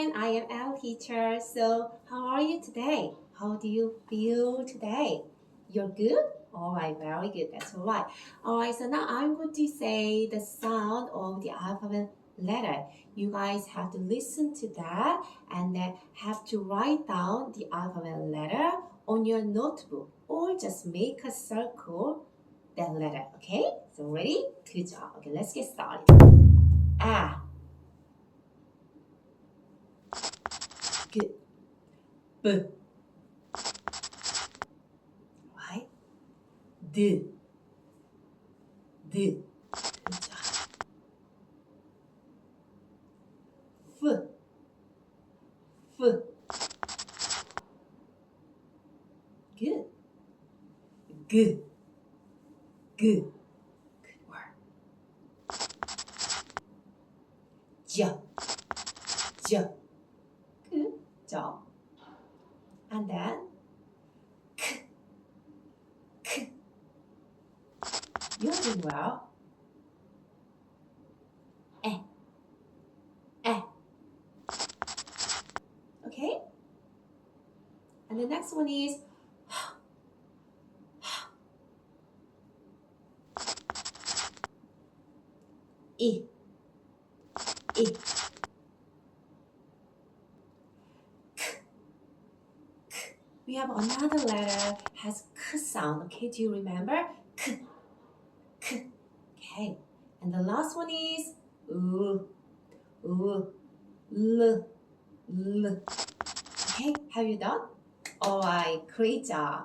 everyone, I am our teacher. So how are you today? How do you feel today? You're good? Alright, very good, that's alright. Alright, so now I'm going to say the sound of the alphabet letter. You guys have to listen to that and then have to write down the alphabet letter on your notebook or just make a circle that letter, okay? So ready? Good job. Okay, let's get started. A. Good. B. Right? D. D. Good job. F. F. Good. G. G. Good word. J. J. Good job. And then K. K. You're doing well. E. E. Okay? And the next one is E. E. K. K. We have another letter has K sound. Okay, do you remember? K. K. Okay. And the last one is U. U. L. L. Okay, have you done? Alright, great job.